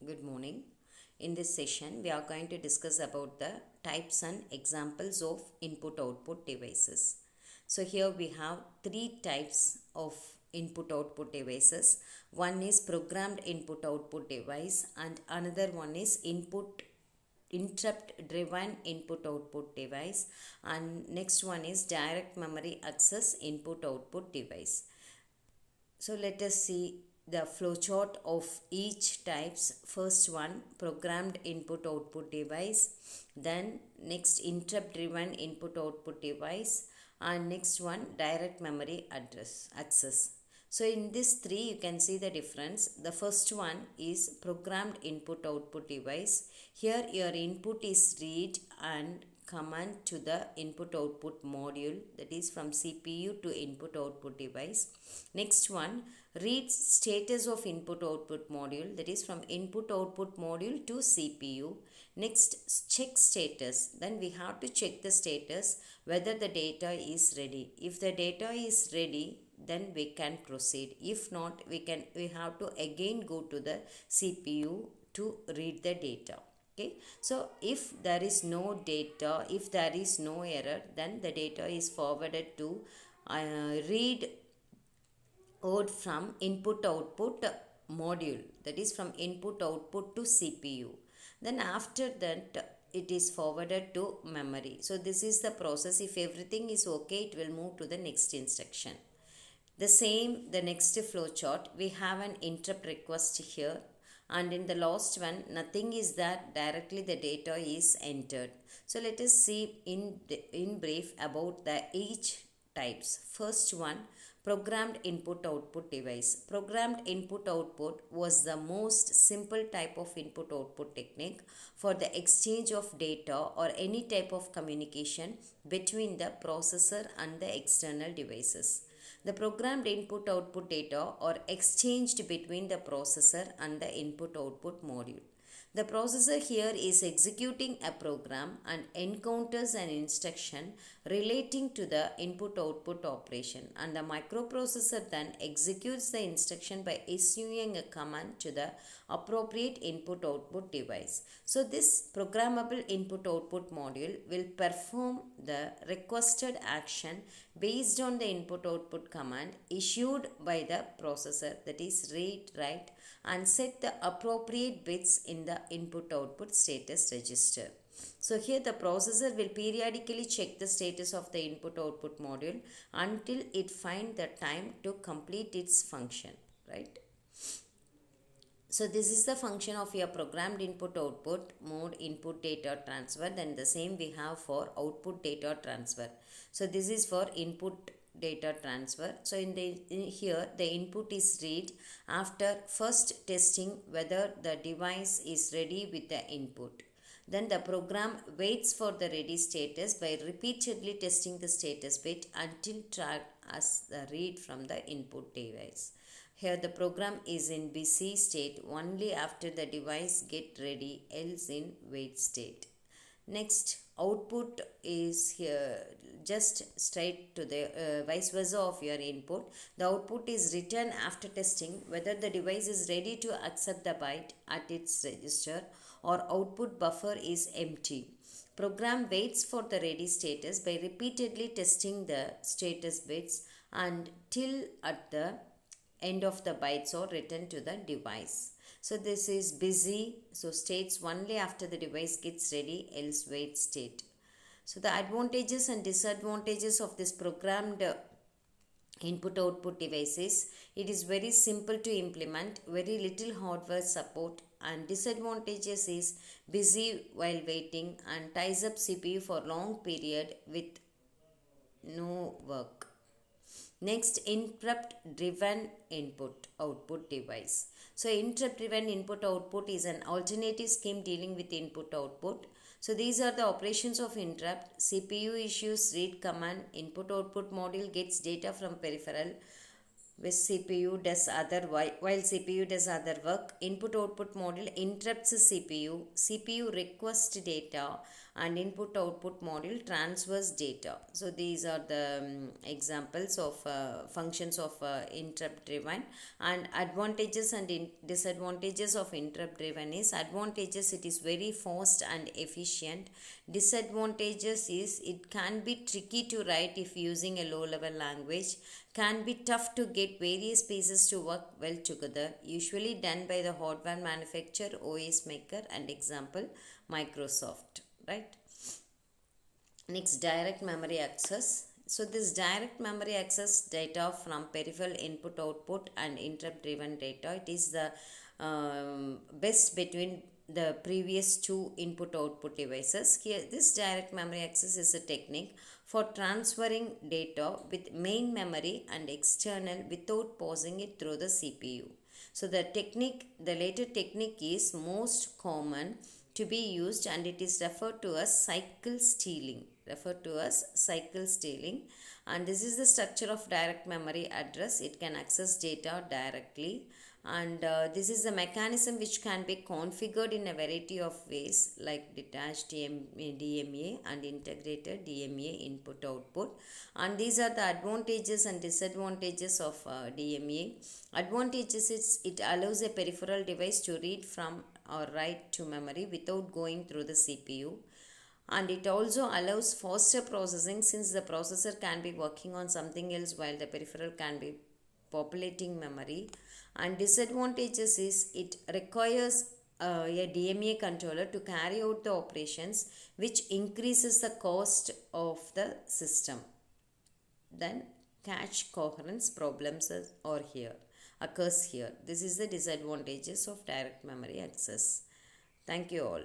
Good morning. In this session, we are going to discuss about the types and examples of input-output devices. So here we have three types of input-output devices. One is programmed input-output device and another one is interrupt-driven input-output device, and next one is direct memory access input-output device. So let us see the flowchart of each types. First one, programmed input output device, then next interrupt driven input output device, and next one direct memory address access. So in this three you can see the difference. The first one is programmed input output device. Here your input is read and command to the input output module, that is from CPU to input output device. Next one, read status of input output module, that is from input output module to CPU. Next, check status. Then we have to check the status whether the data is ready. If the data is ready, then we can proceed. If not, we have to again go to the CPU to read the data. Okay, so if there is no data, if there is no error, then the data is forwarded to read word from input output module, that is from input output to CPU. Then after that it is forwarded to memory. So this is the process. If everything is okay, it will move to the next instruction. The next flowchart, we have an interrupt request here, and in the last one nothing is there, directly the data is entered. So let us see in brief about the each types. First one, programmed input output device. Programmed input output was the most simple type of input output technique for the exchange of data or any type of communication between the processor and the external devices. The programmed input-output data are exchanged between the processor and the input-output module. The processor here is executing a program and encounters an instruction relating to the input-output operation, and the microprocessor then executes the instruction by issuing a command to the appropriate input-output device. So this programmable input-output module will perform the requested action based on the input-output command issued by the processor, that is read, write, and set the appropriate bits in the input-output status register. So here the processor will periodically check the status of the input-output module until it finds the time to complete its function, right? So this is the function of your programmed input output mode input data transfer. Then the same we have for output data transfer. So this is for input data transfer. So here the input is read after first testing whether the device is ready with the input. Then the program waits for the ready status by repeatedly testing the status bit until tracked as the read from the input device. Here the program is in busy state only after the device get ready, else in wait state. Next, output is here just straight to the vice versa of your input. The output is written after testing whether the device is ready to accept the byte at its register or output buffer is empty. Program waits for the ready status by repeatedly testing the status bits until at the end of the bytes are written to the device. So this is busy, so states only after the device gets ready, else wait state. So the advantages and disadvantages of this programmed input output devices: it is very simple to implement, very little hardware support, and disadvantages is busy while waiting and ties up CPU for long period with no work. Next, interrupt driven input output device. So interrupt driven input output is an alternative scheme dealing with input output. So these are the operations of interrupt. CPU issues read command, input output module gets data from peripheral, which CPU does other while CPU does other work. Input output module interrupts CPU. CPU requests data, and input output module transfers data. So these are the examples of functions of interrupt driven. And advantages and disadvantages of interrupt driven is: advantages, it is very fast and efficient. Disadvantages is it can be tricky to write if using a low level language, can be tough to get various pieces to work well together, usually done by the hardware manufacturer, OS maker, and example Microsoft, right? Next, direct memory access. So this direct memory access data from peripheral input output and interrupt driven data, it is the best between the previous two input output devices. Here this direct memory access is a technique for transferring data with main memory and external without passing it through the CPU. So the later technique is most common to be used, and it is referred to as cycle stealing. And this is the structure of direct memory address. It can access data directly, and this is the mechanism which can be configured in a variety of ways, like detached DMA and integrated DMA input output. And these are the advantages and disadvantages of DMA. Advantages is it allows a peripheral device to read from or write to memory without going through the CPU, and it also allows faster processing since the processor can be working on something else while the peripheral can be populating memory. And disadvantages is it requires a DMA controller to carry out the operations, which increases the cost of the system. Then cache coherence problems occurs here. This is the disadvantages of direct memory access. Thank you all.